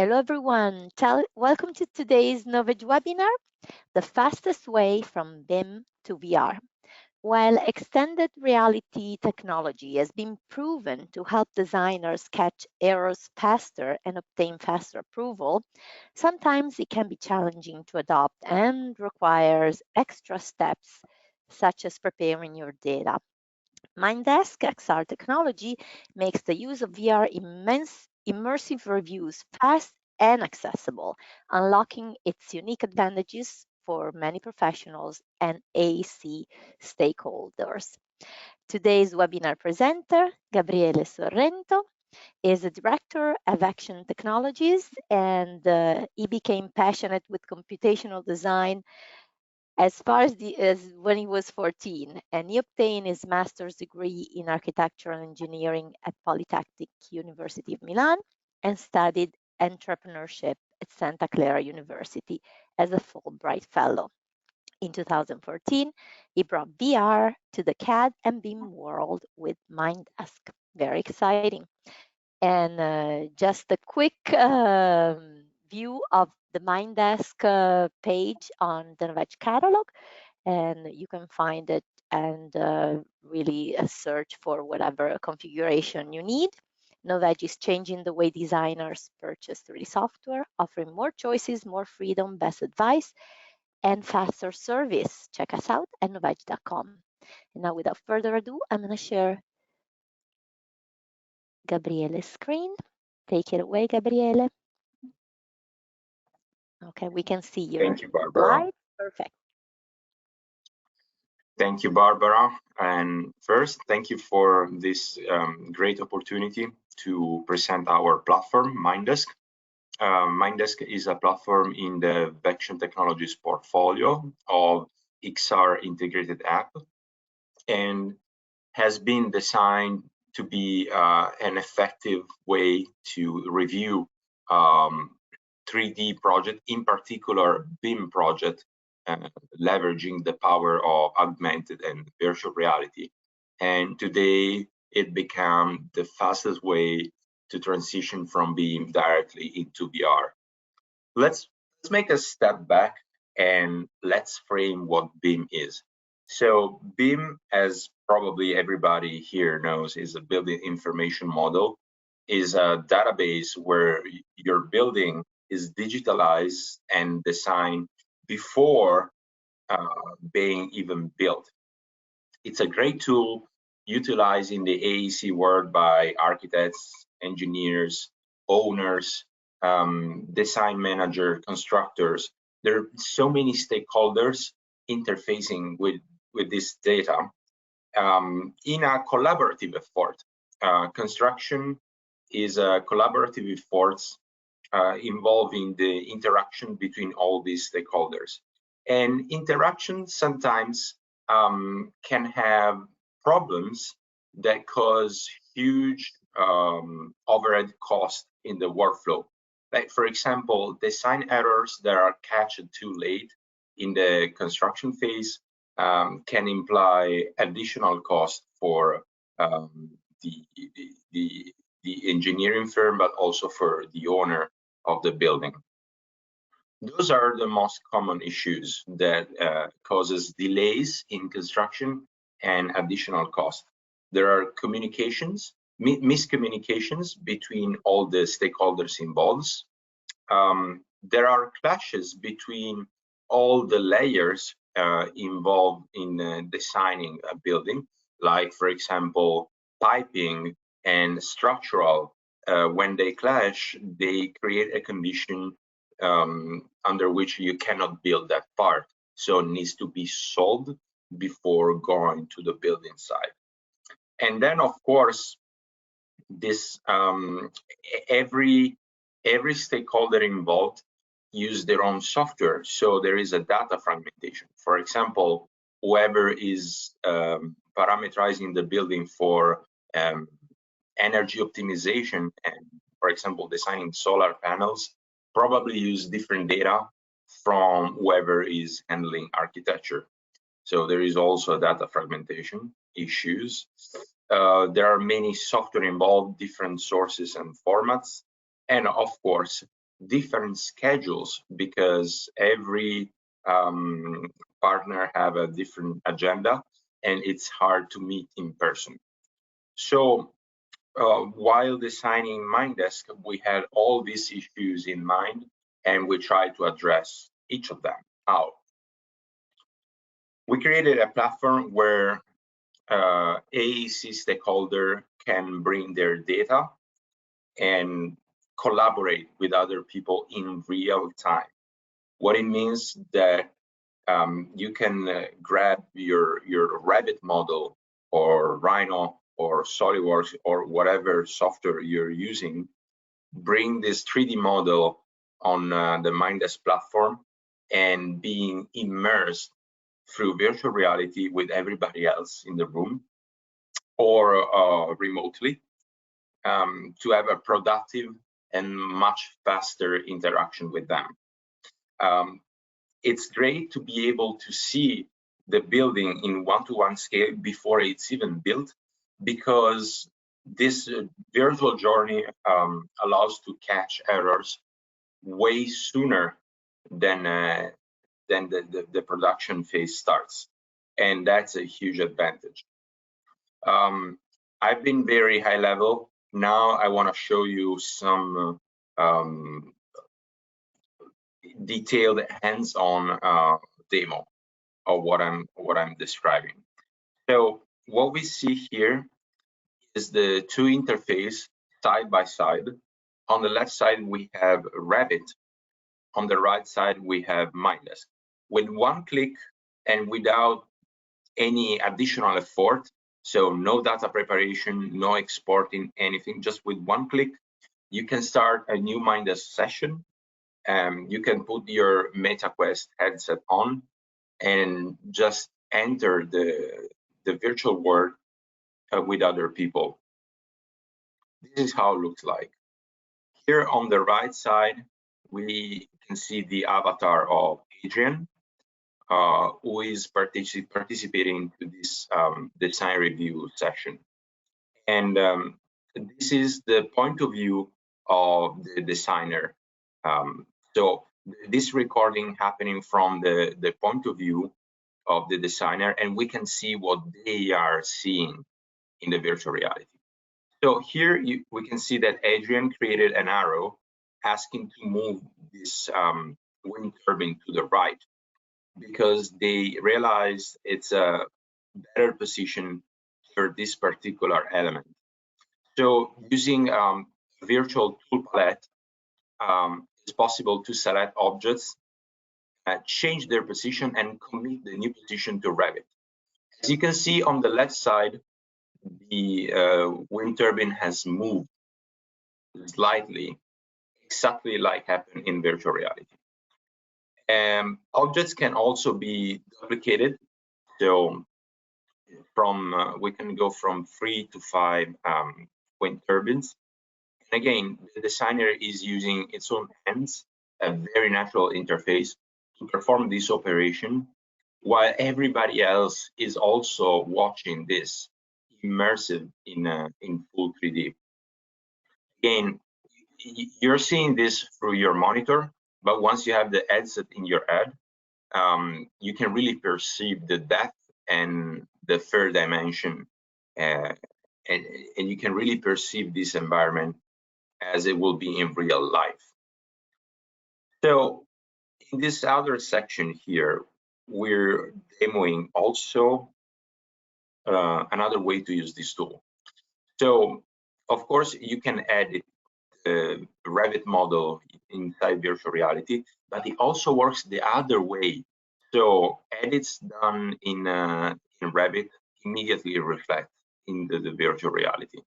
Hello everyone, welcome to today's Knowledge webinar, the fastest way from BIM to VR. While extended reality technology has been proven to help designers catch errors faster and obtain faster approval, sometimes it can be challenging to adopt and requires extra steps, such as preparing your data. Mindesk XR technology makes the use of VR immersive reviews fast and accessible, unlocking its unique advantages for many professionals and AEC stakeholders. Today's webinar presenter, Gabriele Sorrento, is a director of Vection Technologies, and he became passionate with computational design as far as when he was 14, and he obtained his master's degree in architectural engineering at Polytechnic University of Milan and studied entrepreneurship at Santa Clara University as a Fulbright fellow. In 2014, he brought VR to the CAD and BIM world with Mindesk. Very exciting. And just a quick view of the Mindesk page on the Novage catalog, and you can find it and really search for whatever configuration you need. Novage is changing the way designers purchase 3D software, offering more choices, more freedom, best advice, and faster service. Check us out at novage.com. And now, without further ado, I'm going to share Gabriele's screen. Take it away, Gabriele. Okay, we can see your Thank you, Barbara. slide. Perfect. Thank you, Barbara. And first, thank you for this great opportunity to present our platform, Mindesk. Mindesk is a platform in the Vection Technologies portfolio of XR integrated app and has been designed to be an effective way to review 3D project, in particular BIM project, leveraging the power of augmented and virtual reality. And today it became the fastest way to transition from BIM directly into VR. Let's make a step back and let's frame what BIM is. So BIM, as probably everybody here knows, is a building information model, is a database where your building is digitalized and designed before being even built. It's a great tool utilized in the AEC world by architects, engineers, owners, design manager, constructors. There are so many stakeholders interfacing with this data in a collaborative effort. Construction is a collaborative effort involving the interaction between all these stakeholders. And interaction sometimes can have problems that cause huge overhead costs in the workflow. Like, for example, design errors that are catched too late in the construction phase can imply additional cost for the engineering firm, but also for the owner of the building. Those are the most common issues that causes delays in construction and additional cost. There are miscommunications between all the stakeholders involved. There are clashes between all the layers involved in designing a building, like, for example, piping and structural. When they clash, they create a condition under which you cannot build that part. So it needs to be solved before going to the building site. And then, of course, this every stakeholder involved use their own software, so there is a data fragmentation. For example, whoever is parameterizing the building for energy optimization and, for example, designing solar panels, probably use different data from whoever is handling architecture. So there is also data fragmentation issues. There are many software involved, different sources and formats. And of course, different schedules because every partner have a different agenda and it's hard to meet in person. So while designing Mindesk, we had all these issues in mind and we tried to address each of them. How? We created a platform where AEC stakeholder can bring their data and collaborate with other people in real time. What it means that you can grab your Revit model or Rhino or SolidWorks or whatever software you're using, bring this 3D model on the Mindesk platform and being immersed through virtual reality with everybody else in the room or remotely to have a productive and much faster interaction with them. It's great to be able to see the building in one-to-one scale before it's even built, because this virtual journey allows to catch errors way sooner than the production phase starts, and that's a huge advantage. I've been very high level. Now I want to show you some detailed hands-on demo of what I'm describing. So what we see here is the two interface side by side. On the left side we have Revit. On the right side we have Mindesk. With one click and without any additional effort, so no data preparation, no exporting anything, just with one click, you can start a new Mindesk session. You can put your MetaQuest headset on and just enter the virtual world with other people. This is how it looks like. Here on the right side, we can see the avatar of Adrian, who is participating to this design review session. And this is the point of view of the designer. So this recording happening from the point of view of the designer, and we can see what they are seeing in the virtual reality. So here we can see that Adrian created an arrow asking to move this wind turbine to the right, because they realized it's a better position for this particular element. So using virtual tool palette, it's possible to select objects, change their position, and commit the new position to Revit. As you can see on the left side, the wind turbine has moved slightly, exactly like happened in virtual reality. Objects can also be duplicated. So we can go from 3 to 5 wind turbines. And again, the designer is using its own hands, a very natural interface, to perform this operation, while everybody else is also watching this immersive in full 3D. Again, you're seeing this through your monitor, but once you have the headset in your head, you can really perceive the depth and the third dimension, and you can really perceive this environment as it will be in real life. So in this other section here, we're demoing also another way to use this tool. So of course you can edit the Revit model inside virtual reality, but it also works the other way. So edits done in Revit immediately reflect in the virtual reality.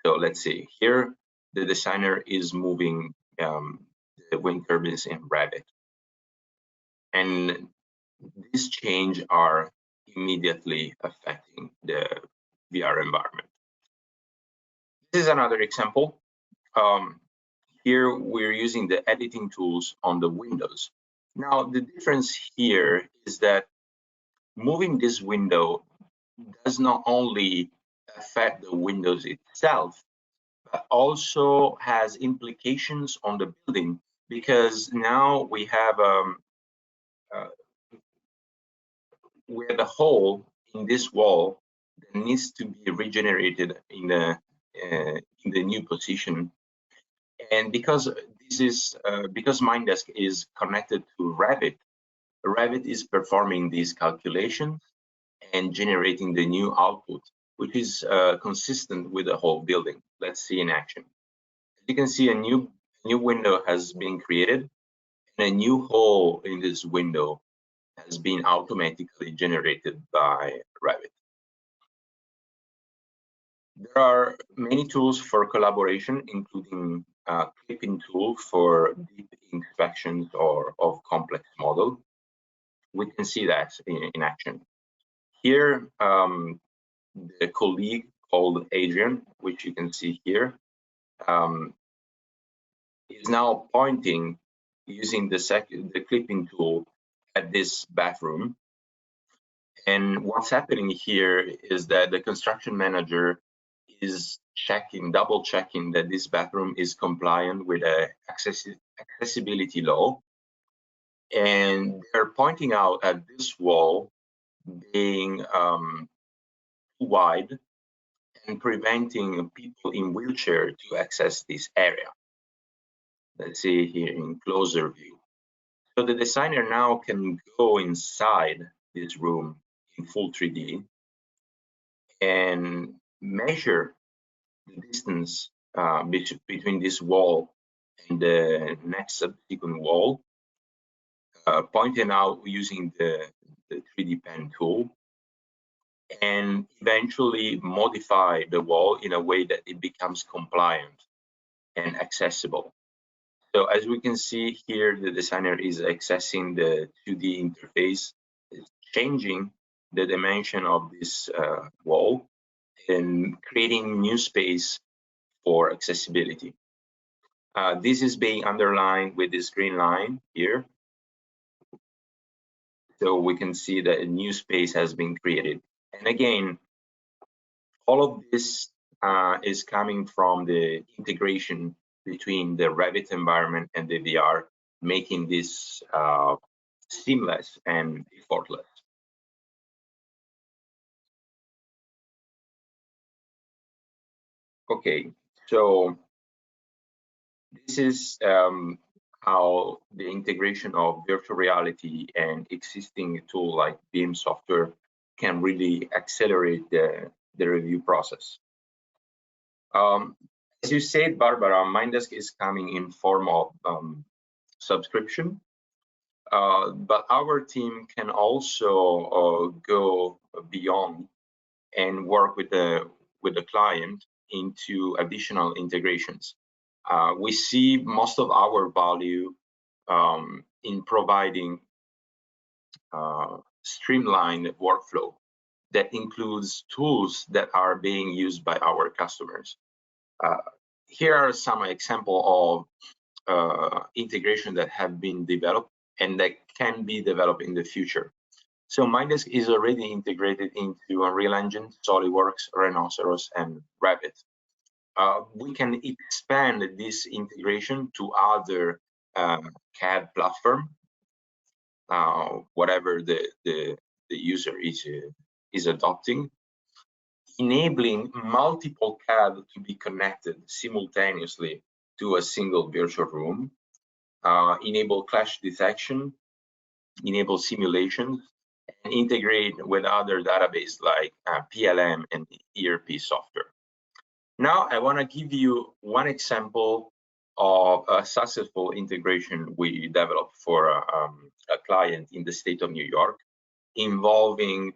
So let's see, here the designer is moving the wind turbines in Revit, and these changes are immediately affecting the VR environment. This is another example. Here we're using the editing tools on the windows. Now the difference here is that moving this window does not only affect the windows itself, also has implications on the building, because now we have uh, a hole in this wall that needs to be regenerated in the new position. And because because Mindesk is connected to Revit, Revit is performing these calculations and generating the new output, which is consistent with the whole building. Let's see in action. As you can see, a new window has been created, and a new hole in this window has been automatically generated by Revit. There are many tools for collaboration, including a clipping tool for deep inspections of complex model. We can see that in action. Here, the colleague called Adrian, which you can see here, is now pointing using the clipping tool at this bathroom. And what's happening here is that the construction manager is double checking that this bathroom is compliant with a accessibility law. And they're pointing out at this wall being too wide and preventing people in wheelchair to access this area. Let's see here in closer view. So the designer now can go inside this room in full 3D and measure the distance between this wall and the next subsequent wall, pointing out using the 3D pen tool, and eventually modify the wall in a way that it becomes compliant and accessible. So as we can see here, the designer is accessing the 2D interface, changing the dimension of this wall and creating new space for accessibility. This is being underlined with this green line here. So we can see that a new space has been created. And again, all of this is coming from the integration between the Revit environment and the VR, making this seamless and effortless. Okay, so this is how the integration of virtual reality and existing tool like BIM software can really accelerate the review process. As you said, Barbara, Mindesk is coming in form of subscription, but our team can also go beyond and work with the client into additional integrations. We see most of our value in providing streamlined workflow that includes tools that are being used by our customers. Here are some examples of integration that have been developed and that can be developed in the future. So Mindesk is already integrated into Unreal Engine, SolidWorks, Rhinoceros, and Revit. We can expand this integration to other CAD platform, whatever the user is adopting, enabling multiple CAD to be connected simultaneously to a single virtual room, enable clash detection, enable simulations, and integrate with other databases like PLM and ERP software. Now, I want to give you one example of a successful integration we developed for a client in the state of New York, involving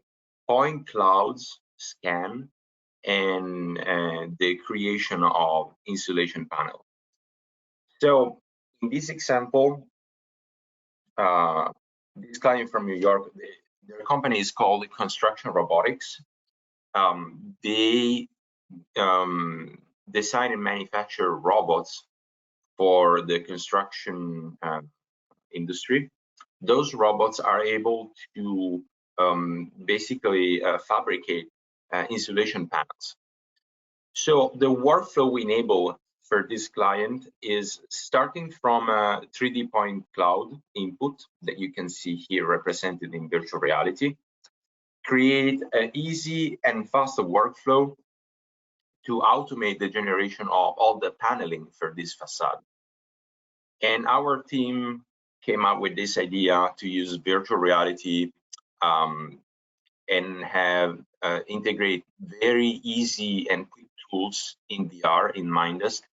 point clouds scan and the creation of insulation panel. So in this example, this client from New York, their company is called Construction Robotics. They design and manufacture robots for the construction industry. Those robots are able to basically fabricate insulation panels. So the workflow we enable for this client is starting from a 3D point cloud input that you can see here represented in virtual reality, create an easy and faster workflow to automate the generation of all the paneling for this facade. And our team came up with this idea to use virtual reality and have integrate very easy and quick tools in VR in Mindesk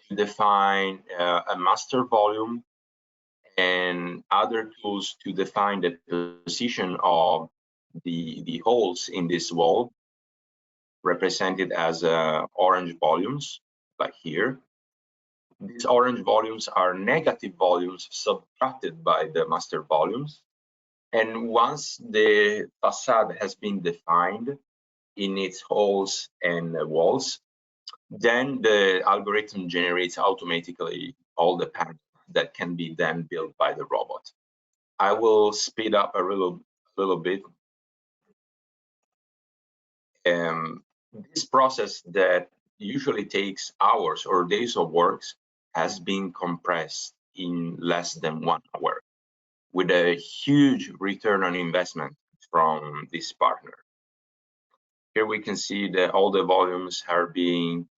to define a master volume and other tools to define the position of the holes in this wall, represented as orange volumes, like here. These orange volumes are negative volumes subtracted by the master volumes. And once the facade has been defined in its holes and walls, then the algorithm generates automatically all the panels that can be then built by the robot. I will speed up a little bit. This process that usually takes hours or days of works has been compressed in less than 1 hour, with a huge return on investment from this partner. Here we can see that all the volumes are being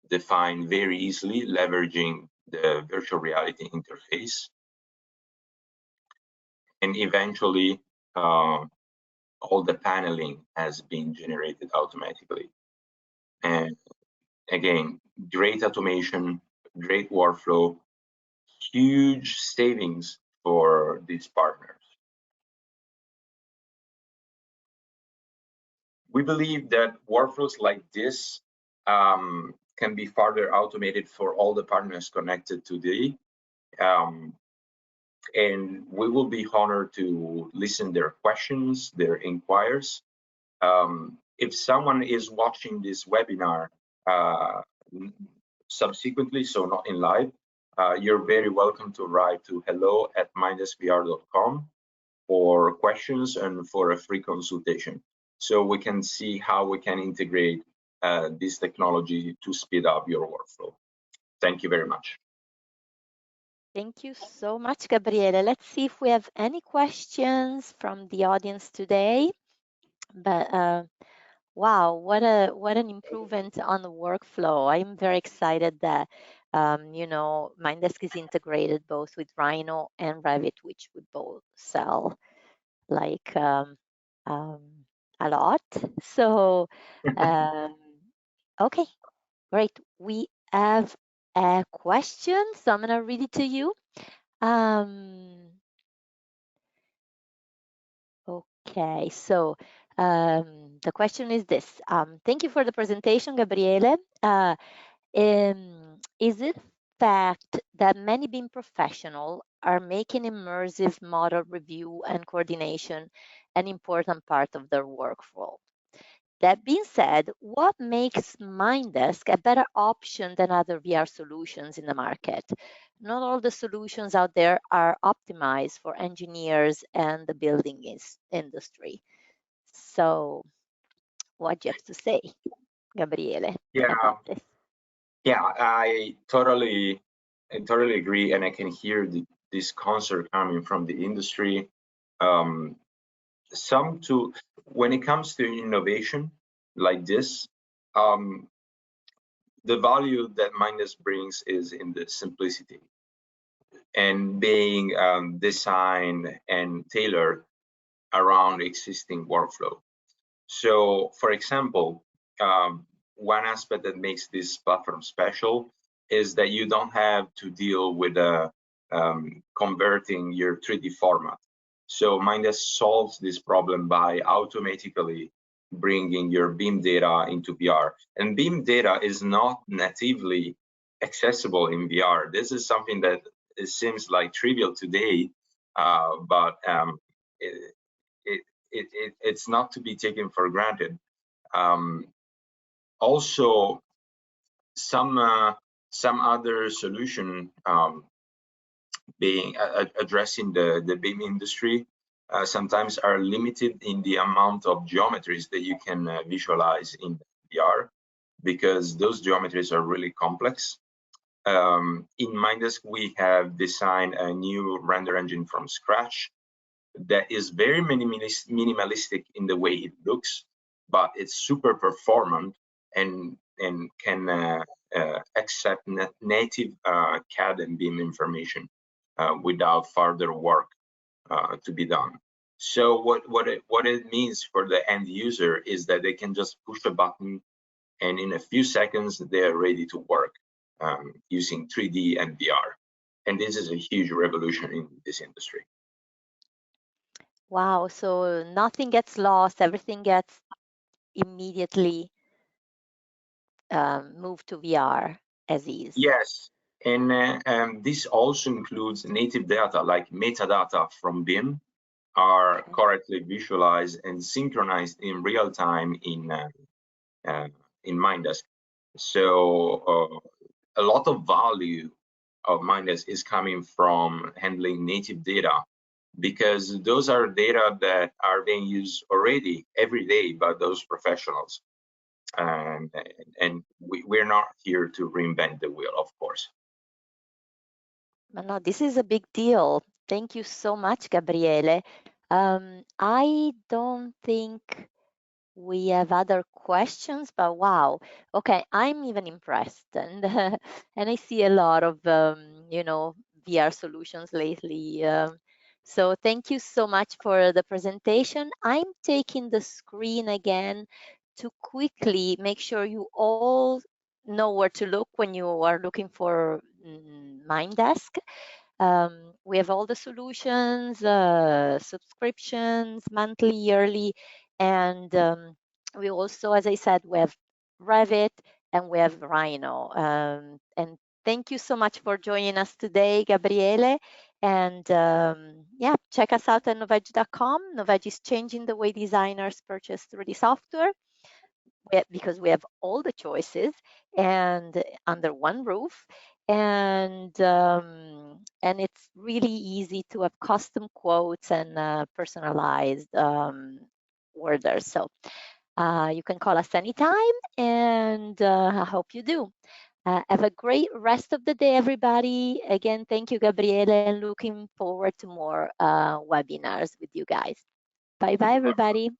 defined very easily, leveraging the virtual reality interface. And eventually, all the paneling has been generated automatically. And again, great automation, great workflow, huge savings for these partners. We believe that workflows like this can be further automated for all the partners connected today. And we will be honored to listen their questions, their inquiries. If someone is watching this webinar subsequently, so not in live, you're very welcome to write to hello@mindeskvr.com for questions and for a free consultation, so we can see how we can integrate this technology to speed up your workflow. Thank you very much. Thank you so much, Gabriele. Let's see if we have any questions from the audience today. But wow, what an improvement on the workflow. I'm very excited that you know, Mindesk is integrated both with Rhino and Revit, which we both sell like a lot. So okay, great. We have a question, so I'm gonna read it to you. Okay, so the question is this. Thank you for the presentation, Gabriele. Is it fact that many BIM professionals are making immersive model review and coordination an important part of their workflow? That being said, what makes Mindesk a better option than other VR solutions in the market? Not all the solutions out there are optimized for engineers and the building industry. So what do you have to say, Gabriele, about this? Yeah, I totally agree, and I can hear this concern coming from the industry. When it comes to innovation like this, the value that Mindesk brings is in the simplicity and being designed and tailored around existing workflow. So, for example, one aspect that makes this platform special is that you don't have to deal with converting your 3D format. So Mindesk solves this problem by automatically bringing your BIM data into VR. And BIM data is not natively accessible in VR. This is something that it seems like trivial today, but it's not to be taken for granted. Also, some other solution addressing the BIM industry sometimes are limited in the amount of geometries that you can visualize in VR. because those geometries are really complex. In Mindesk, we have designed a new render engine from scratch that is very minimalistic in the way it looks, but it's super performant and can accept native CAD and BIM information without further work to be done. So what it means for the end user is that they can just push a button, and in a few seconds they are ready to work using 3D and VR. And this is a huge revolution in this industry. Wow, so nothing gets lost, everything gets immediately moved to VR as is. Yes, and this also includes native data like metadata from BIM are correctly visualized and synchronized in real time in Mindesk. So a lot of value of Mindesk is coming from handling native data, because those are data that are being used already every day by those professionals. And we're not here to reinvent the wheel, of course. No, this is a big deal. Thank you so much, Gabriele. I don't think we have other questions, but wow. Okay, I'm even impressed, and and I see a lot of VR solutions lately. So thank you so much for the presentation. I'm taking the screen again to quickly make sure you all know where to look when you are looking for Mindesk. We have all the solutions, subscriptions, monthly, yearly, and we also, as I said, we have Revit and we have Rhino. And thank you so much for joining us today, Gabriele. And yeah, check us out at Novage.com. Novage is changing the way designers purchase 3D software, because we have all the choices and under one roof, and it's really easy to have custom quotes and personalized orders. So you can call us anytime, and I hope you do. Have a great rest of the day, everybody. Again, thank you, Gabriele, and looking forward to more webinars with you guys. Bye bye, everybody.